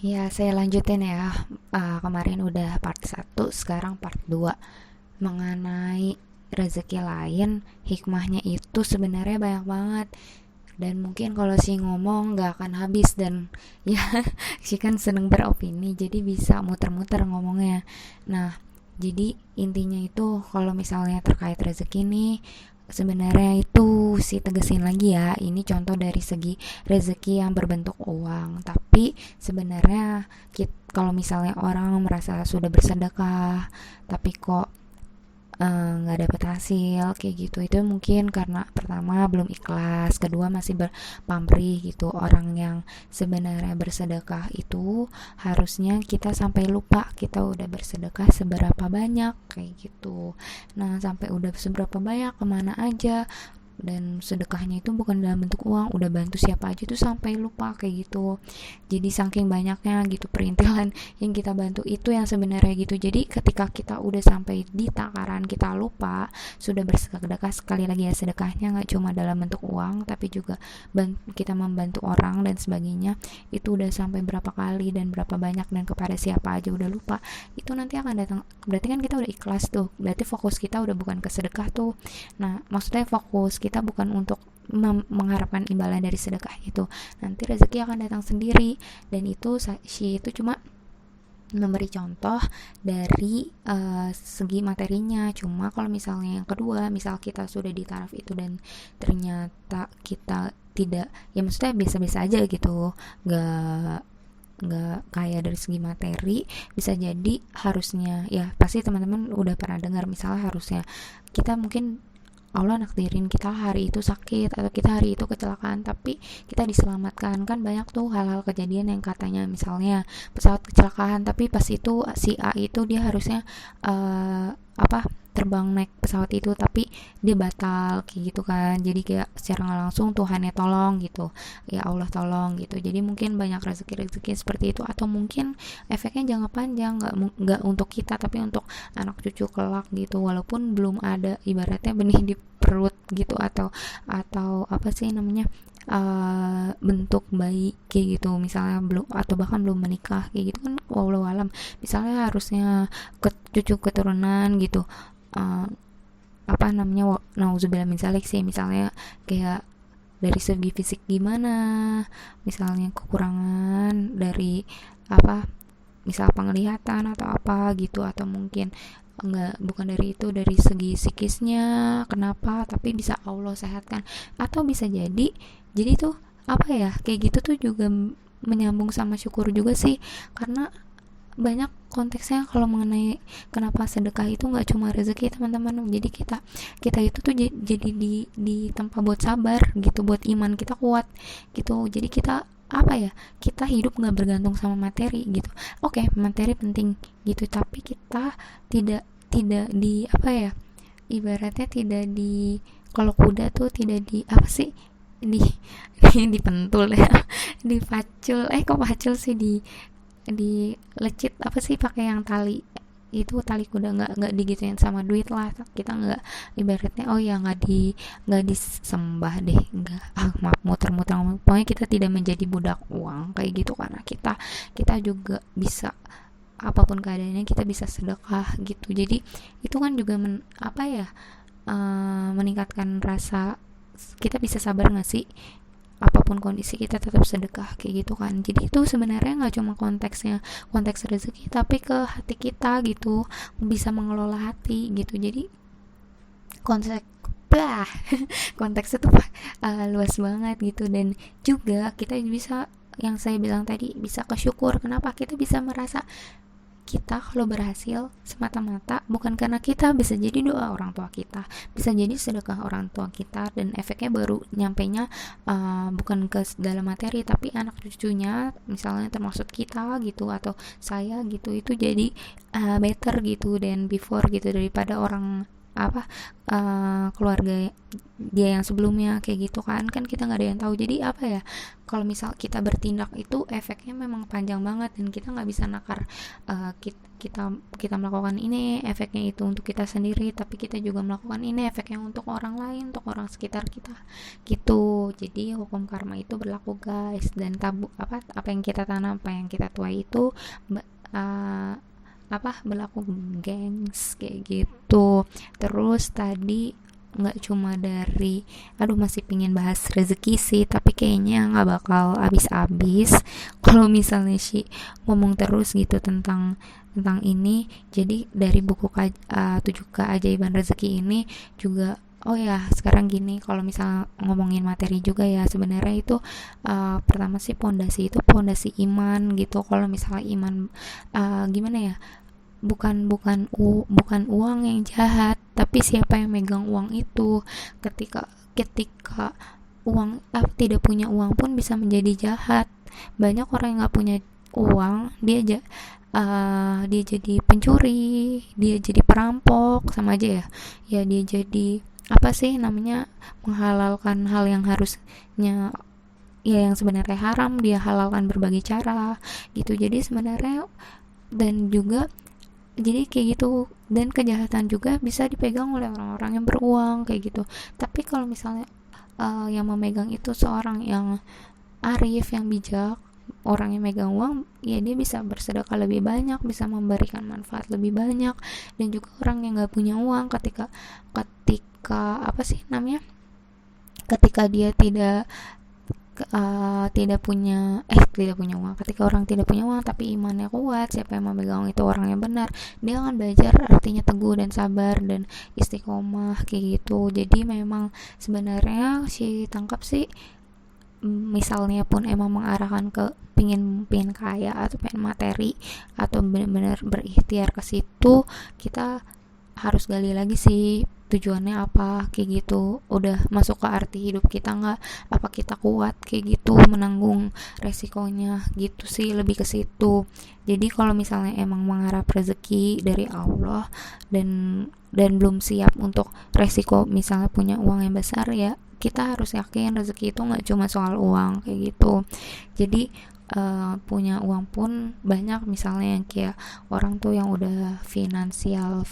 Ya, saya lanjutin ya. Kemarin udah part 1, sekarang part 2 mengenai rezeki lain. Hikmahnya itu sebenarnya banyak banget. Dan mungkin kalau sih ngomong gak akan habis. Dan ya, sih kan seneng beropini, jadi bisa muter-muter ngomongnya. Nah, jadi intinya itu kalau misalnya terkait rezeki nih, sebenarnya itu si tegesin lagi ya, ini contoh dari segi rezeki yang berbentuk uang. Tapi sebenarnya kalau misalnya orang merasa sudah bersedekah tapi kok nggak dapet hasil kayak gitu, itu mungkin karena pertama belum ikhlas, kedua masih berpamrih gitu. Orang yang sebenarnya bersedekah itu harusnya kita sampai lupa kita udah bersedekah seberapa banyak kayak gitu. Nah, sampai udah seberapa banyak kemana aja, dan sedekahnya itu bukan dalam bentuk uang, udah bantu siapa aja tuh sampai lupa kayak gitu. Jadi saking banyaknya gitu perintilan yang kita bantu itu yang sebenarnya gitu. Jadi ketika kita udah sampai di takaran kita lupa sudah bersedekah, sekali lagi ya, sedekahnya nggak cuma dalam bentuk uang tapi juga kita membantu orang dan sebagainya, itu udah sampai berapa kali dan berapa banyak dan kepada siapa aja udah lupa, itu nanti akan datang. Berarti kan kita udah ikhlas tuh, berarti fokus kita udah bukan ke sedekah tuh. Nah, maksudnya fokus kita bukan untuk mengharapkan imbalan dari sedekah itu. Nanti rezeki akan datang sendiri. Dan itu si itu cuma memberi contoh dari segi materinya. Cuma kalau misalnya yang kedua, misal kita sudah di taraf itu dan ternyata kita tidak, ya maksudnya biasa-biasa aja gitu, nggak kaya dari segi materi, bisa jadi harusnya, ya pasti teman-teman udah pernah dengar, misalnya harusnya kita mungkin Allah nakdirin kita hari itu sakit atau kita hari itu kecelakaan tapi kita diselamatkan. Kan banyak tuh hal-hal kejadian yang katanya misalnya pesawat kecelakaan tapi pas itu si A itu dia harusnya terbang naik pesawat itu tapi dia batal kayak gitu kan. Jadi kayak secara nggak langsung Tuhannya tolong gitu, ya Allah tolong gitu. Jadi mungkin banyak rezeki-rezeki seperti itu, atau mungkin efeknya jangka panjang, nggak untuk kita tapi untuk anak cucu kelak gitu, walaupun belum ada ibaratnya benih di perut gitu, atau apa sih namanya, bentuk bayi kayak gitu misalnya, belum, atau bahkan belum menikah kayak gitu kan, walau alam misalnya harusnya cucu keturunan gitu, uh, apa namanya, nauzubillah min zalik sih, misalnya kayak dari segi fisik gimana, misalnya kekurangan dari apa, misal penglihatan atau apa gitu, atau mungkin enggak, bukan dari itu, dari segi psikisnya kenapa, tapi bisa Allah sehatkan. Atau bisa jadi tuh apa ya, kayak gitu tuh juga menyambung sama syukur juga sih, karena banyak konteksnya kalau mengenai kenapa sedekah itu nggak cuma rezeki teman-teman. Jadi kita kita itu tuh jadi di tempat buat sabar gitu, buat iman kita kuat gitu. Jadi kita apa ya, kita hidup nggak bergantung sama materi gitu. Oke, materi penting gitu, tapi kita tidak tidak di apa ya, ibaratnya tidak di, kalau kuda tuh tidak di apa sih, di dipentul ya, dipacul, kok pacul sih, di lecit apa sih, pakai yang tali itu, tali kuda, nggak digituin sama duit lah. Kita nggak, ibaratnya oh ya nggak disembah deh, nggak, maaf, muter-muter ngomong. Pokoknya kita tidak menjadi budak uang kayak gitu, karena kita juga bisa, apapun keadaannya kita bisa sedekah gitu. Jadi itu kan juga apa ya, meningkatkan rasa kita bisa sabar nggak sih, apapun kondisi kita tetap sedekah kayak gitu kan. Jadi itu sebenarnya nggak cuma konteks rezeki tapi ke hati kita gitu, bisa mengelola hati gitu. Jadi konteks bah konteksnya tuh luas banget gitu. Dan juga kita bisa, yang saya bilang tadi, bisa bersyukur. Kenapa kita bisa merasa kita kalau berhasil semata-mata bukan karena kita, bisa jadi doa orang tua kita, bisa jadi sedekah orang tua kita, dan efeknya baru nyampenya bukan ke dalam materi tapi anak cucunya misalnya, termasuk kita gitu atau saya gitu. Itu jadi better gitu dan before gitu, daripada orang apa keluarga dia yang sebelumnya kayak gitu kan kita nggak ada yang tahu. Jadi apa ya, kalau misal kita bertindak itu efeknya memang panjang banget dan kita nggak bisa nakar kita melakukan ini efeknya itu untuk kita sendiri, tapi kita juga melakukan ini efeknya untuk orang lain, untuk orang sekitar kita gitu. Jadi hukum karma itu berlaku guys, dan apa yang kita tanam, apa yang kita tuai itu uh, berlaku gengs kayak gitu. Terus tadi nggak cuma dari masih pingin bahas rezeki sih, tapi kayaknya nggak bakal habis-habis kalau misalnya sih ngomong terus gitu tentang ini. Jadi dari buku 7 keajaiban rezeki ini juga, oh ya sekarang gini, kalau misalnya ngomongin materi juga ya, sebenarnya itu pertama sih pondasi iman gitu. Kalau misalnya iman gimana ya, bukan uang yang jahat, tapi siapa yang megang uang itu. Ketika uang tidak punya uang pun bisa menjadi jahat. Banyak orang yang nggak punya uang, dia jadi pencuri, dia jadi perampok, sama aja ya dia jadi apa sih namanya, menghalalkan hal yang harusnya ya yang sebenarnya haram, dia halalkan berbagai cara gitu. Jadi sebenarnya, dan juga jadi kayak gitu, dan kejahatan juga bisa dipegang oleh orang-orang yang beruang kayak gitu. Tapi kalau misalnya yang memegang itu seorang yang arif, yang bijak, orang yang megang uang, ya dia bisa bersedekah lebih banyak, bisa memberikan manfaat lebih banyak. Dan juga orang yang nggak punya uang, ketika apa sih namanya, ketika dia tidak punya uang, ketika orang tidak punya uang tapi imannya kuat, siapa yang memegang itu orang yang benar, dia akan belajar artinya teguh dan sabar dan istiqomah kayak gitu. Jadi memang sebenarnya si tangkap sih, misalnya pun emang mengarahkan ke pingin kaya atau pengen materi atau benar-benar berikhtiar ke situ, kita harus gali lagi sih tujuannya apa kayak gitu. Udah masuk ke arti hidup kita nggak, apa kita kuat kayak gitu menanggung resikonya gitu sih, lebih ke situ. Jadi kalau misalnya emang mengharap rezeki dari Allah dan belum siap untuk resiko misalnya punya uang yang besar, ya kita harus yakin rezeki itu nggak cuma soal uang kayak gitu. Jadi punya uang pun banyak, misalnya yang kayak orang tuh yang udah finansial,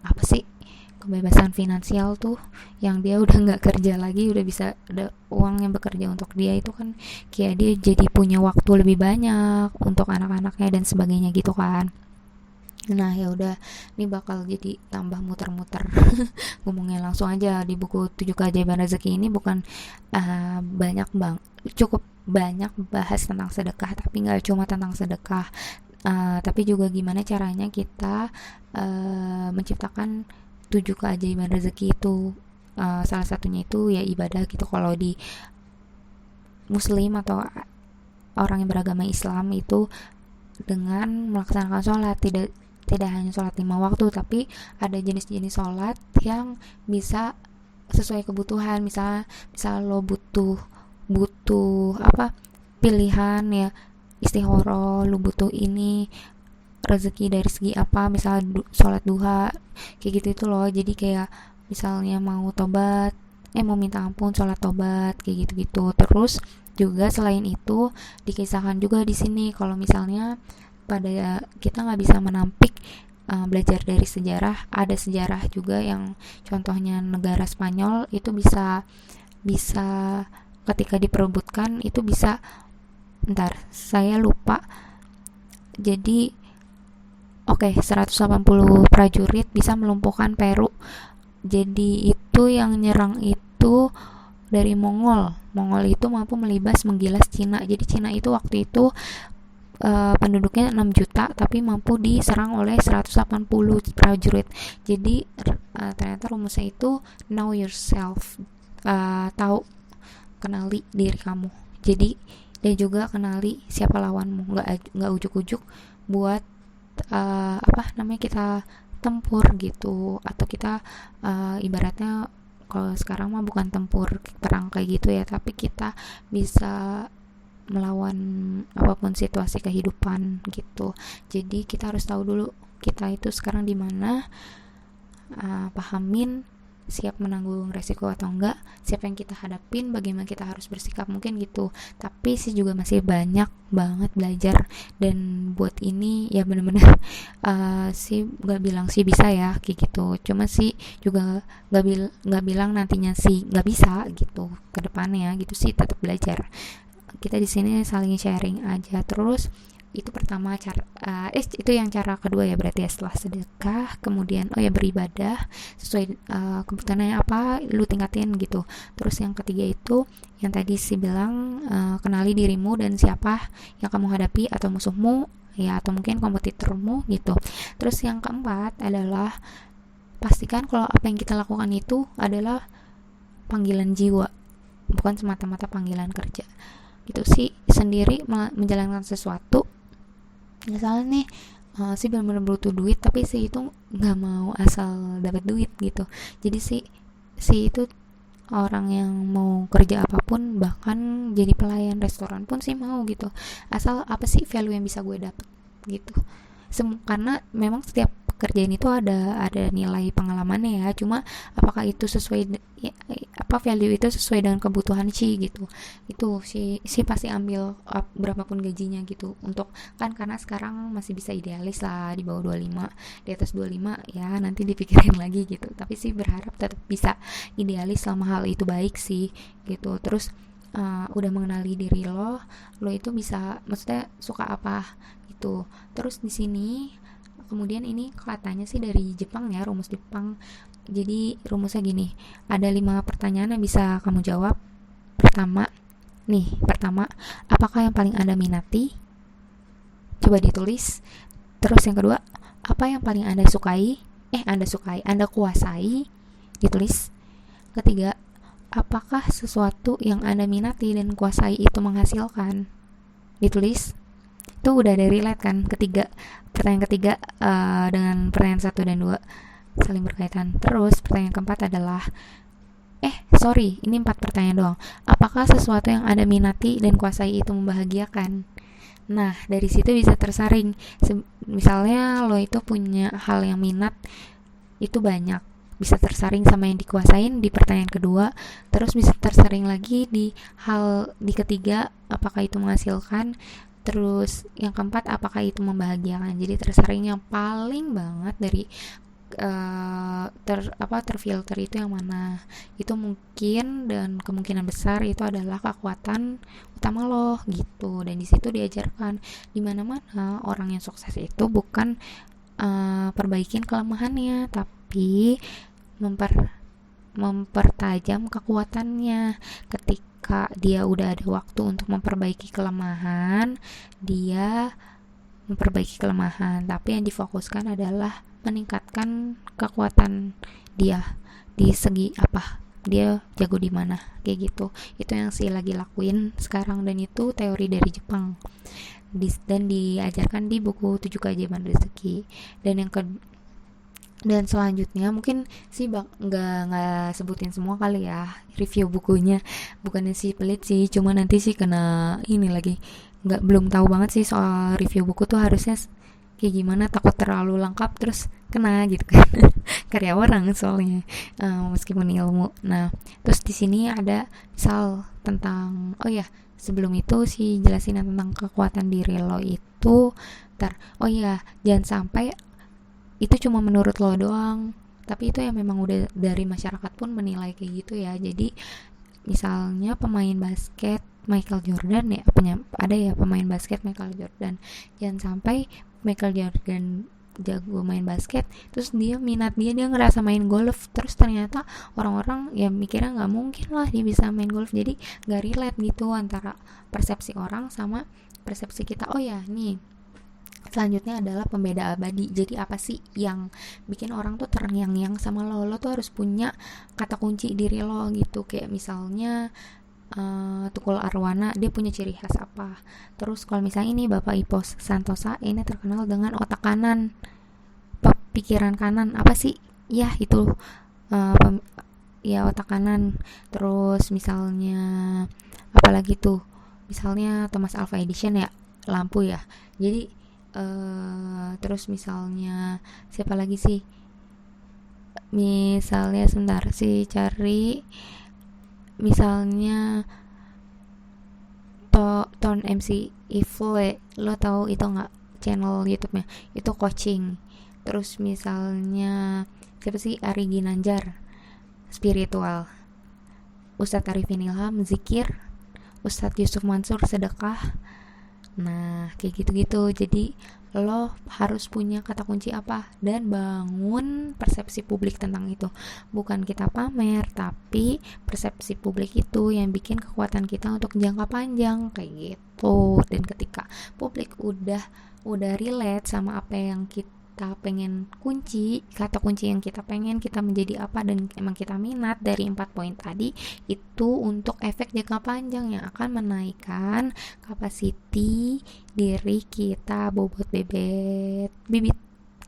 apa sih, kebebasan finansial tuh, yang dia udah nggak kerja lagi, udah bisa ada uang yang bekerja untuk dia, itu kan kayak dia jadi punya waktu lebih banyak untuk anak-anaknya dan sebagainya gitu kan. Nah ya udah, ini bakal jadi tambah muter-muter ngomongnya langsung aja. Di buku 7 keajaiban rezeki ini bukan cukup banyak bahas tentang sedekah, tapi nggak cuma tentang sedekah, tapi juga gimana caranya kita menciptakan 7 keajaiban rezeki itu. Salah satunya itu ya ibadah gitu. Kalau di muslim atau orang yang beragama Islam itu dengan melaksanakan sholat, tidak hanya sholat 5 waktu, tapi ada jenis-jenis sholat yang bisa sesuai kebutuhan. Misal lo butuh pilihan ya, istihoro, lo butuh ini rezeki dari segi apa, misal sholat duha kayak gitu itu loh. Jadi kayak misalnya mau tobat, mau minta ampun, sholat tobat kayak gitu-gitu. Terus juga selain itu dikisahkan juga di sini kalau misalnya pada kita nggak bisa menampik belajar dari sejarah, ada sejarah juga yang contohnya negara Spanyol itu bisa ketika diperebutkan itu bisa, saya lupa, jadi 180 prajurit bisa melumpuhkan Peru. Jadi itu yang nyerang itu dari Mongol itu mampu menggilas Cina. Jadi Cina itu waktu itu penduduknya 6 juta tapi mampu diserang oleh 180 prajurit. Jadi ternyata rumusnya itu know yourself, kenali diri kamu. Jadi dan juga kenali siapa lawanmu, nggak ujuk-ujuk buat kita tempur gitu, atau kita ibaratnya kalau sekarang mah bukan tempur perang kayak gitu ya, tapi kita bisa melawan apapun situasi kehidupan gitu. Jadi kita harus tahu dulu kita itu sekarang di mana, pahamin, siap menanggung resiko atau enggak, siapa yang kita hadapin, bagaimana kita harus bersikap, mungkin gitu. Tapi sih juga masih banyak banget belajar, dan buat ini ya bener-bener sih gak bilang sih bisa ya kayak gitu, cuma sih juga gak bilang nantinya sih gak bisa gitu ke depannya gitu, sih tetap belajar. Kita di sini saling sharing aja. Terus itu pertama cara itu yang cara kedua ya, berarti ya, setelah sedekah kemudian beribadah sesuai kebutuhannya apa lu tingkatin gitu. Terus yang ketiga itu yang tadi sih bilang, kenali dirimu dan siapa yang kamu hadapi atau musuhmu ya, atau mungkin kompetitormu gitu. Terus yang keempat adalah pastikan kalau apa yang kita lakukan itu adalah panggilan jiwa, bukan semata-mata panggilan kerja. Itu sih sendiri menjalankan sesuatu, misalnya nih sih benar-benar butuh duit, tapi sih itu nggak mau asal dapat duit gitu. Jadi si itu orang yang mau kerja apapun, bahkan jadi pelayan restoran pun sih mau gitu, asal apa sih value yang bisa gue dapet gitu. Karena memang setiap pekerjaan itu ada nilai pengalamannya ya, cuma apakah itu sesuai apa value itu sesuai dengan kebutuhan sih gitu. Itu si pasti ambil berapapun gajinya gitu, untuk kan karena sekarang masih bisa idealis lah, di bawah 25, di atas 25 ya nanti dipikirin lagi gitu, tapi sih berharap tetap bisa idealis selama hal itu baik sih gitu. Terus udah mengenali diri lo itu bisa, maksudnya suka apa gitu. Terus di sini kemudian ini katanya sih dari Jepang ya, rumus Jepang. Jadi rumusnya gini, ada 5 pertanyaan yang bisa kamu jawab. Pertama, apakah yang paling Anda minati? Coba ditulis. Terus yang kedua, apa yang paling Anda sukai? Anda kuasai? Ditulis. Ketiga, apakah sesuatu yang Anda minati dan kuasai itu menghasilkan? Ditulis. Itu udah ada relate kan, pertanyaan ketiga dengan pertanyaan 1 dan 2 saling berkaitan. Terus pertanyaan keempat adalah ini 4 pertanyaan doang. Apakah sesuatu yang Anda minati dan kuasai itu membahagiakan? Nah, dari situ bisa tersaring. Misalnya lo itu punya hal yang minat itu banyak, bisa tersaring sama yang dikuasain di pertanyaan kedua. Terus bisa tersaring lagi di ketiga, apakah itu menghasilkan. Terus yang keempat, apakah itu membahagiakan. Jadi tersaring yang paling banget dari terfilter itu yang mana. Itu mungkin dan kemungkinan besar itu adalah kekuatan utama lo gitu. Dan di situ diajarkan di mana-mana orang yang sukses itu bukan perbaikin kelemahannya, tapi mempertajam kekuatannya. Ketika dia udah ada waktu untuk memperbaiki kelemahan, dia memperbaiki kelemahan, tapi yang difokuskan adalah meningkatkan kekuatan dia di segi apa, dia jago di mana, kayak gitu. Itu yang sih lagi lakuin sekarang, dan itu teori dari Jepang dan diajarkan di buku 7 keajaiban rezeki. Dan selanjutnya mungkin sih nggak sebutin semua kali ya review bukunya, bukannya sih pelit sih, cuma nanti sih kena ini lagi, belum tahu banget sih soal review buku tuh harusnya kayak gimana, takut terlalu lengkap terus kena gitu kan karya orang soalnya, meskipun ilmu. Nah, terus di sini ada misal tentang sebelum itu sih jelasin tentang kekuatan diri lo itu jangan sampai itu cuma menurut lo doang, tapi itu yang memang udah dari masyarakat pun menilai kayak gitu ya. Jadi misalnya pemain basket Michael Jordan ya, ada ya pemain basket Michael Jordan, jangan sampai Michael Jordan jago main basket terus dia ngerasa main golf, terus ternyata orang-orang ya mikirnya nggak mungkin lah dia bisa main golf. Jadi nggak relate gitu antara persepsi orang sama persepsi kita. Nih selanjutnya adalah pembeda abadi. Jadi apa sih yang bikin orang tuh terngiang-ngiang sama lo tuh harus punya kata kunci diri lo gitu. Kayak misalnya Tukul Arwana, dia punya ciri khas apa. Terus kalau misalnya ini Bapak Ipos Santosa, ini terkenal dengan otak kanan, pikiran kanan, apa sih ya itu otak kanan. Terus misalnya apalagi tuh, misalnya Thomas Alva Edison ya, lampu ya. Jadi terus misalnya siapa lagi sih, Misalnya sebentar sih, cari misalnya Ton MC Ifle, lo tahu itu nggak, channel YouTube-nya itu coaching. Terus misalnya siapa sih, Ari Ginanjar, spiritual. Ustadz Arifin Ilham, zikir. Ustadz Yusuf Mansur, sedekah. Nah, kayak gitu-gitu. Jadi lo harus punya kata kunci apa dan bangun persepsi publik tentang itu. Bukan kita pamer, tapi persepsi publik itu yang bikin kekuatan kita untuk jangka panjang kayak gitu. Dan ketika publik udah relate sama apa yang kita pengen kunci, kata kunci yang kita pengen, kita menjadi apa dan emang kita minat dari 4 poin tadi, itu untuk efek jangka panjang yang akan menaikkan kapasiti diri kita, bobot bibit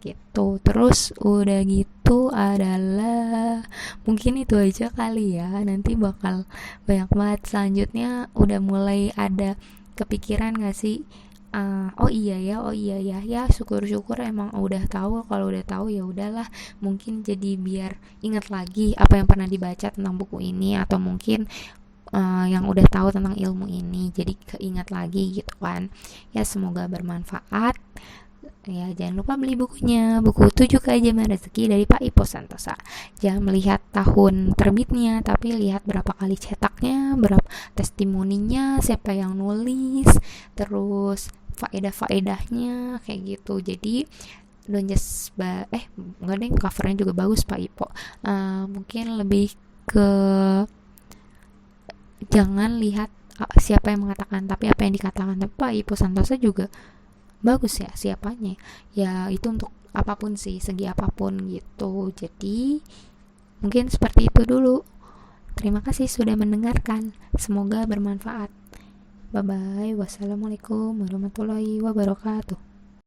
gitu. Terus udah gitu adalah mungkin itu aja kali ya, nanti bakal banyak banget selanjutnya. Udah mulai ada kepikiran gak sih, oh iya ya, syukur-syukur emang udah tahu. Kalau udah tahu ya udahlah, mungkin jadi biar ingat lagi apa yang pernah dibaca tentang buku ini, atau mungkin yang udah tahu tentang ilmu ini jadi keingat lagi gitu kan ya. Semoga bermanfaat ya. Jangan lupa beli bukunya, buku 7 Keajaiban Rezeki dari Pak Ipo Santosa. Jangan melihat tahun terbitnya, tapi lihat berapa kali cetaknya, berapa testimoninya, siapa yang nulis, terus faedah-faedahnya kayak gitu. Jadi don't just enggak deh, covernya juga bagus Pak Ipo. Mungkin lebih ke jangan lihat siapa yang mengatakan, tapi apa yang dikatakan. Tapi Pak Ipo Santosa juga bagus ya siapanya ya, itu untuk apapun sih, segi apapun gitu. Jadi mungkin seperti itu dulu. Terima kasih sudah mendengarkan, semoga bermanfaat. Bye bye. Wassalamualaikum warahmatullahi wabarakatuh.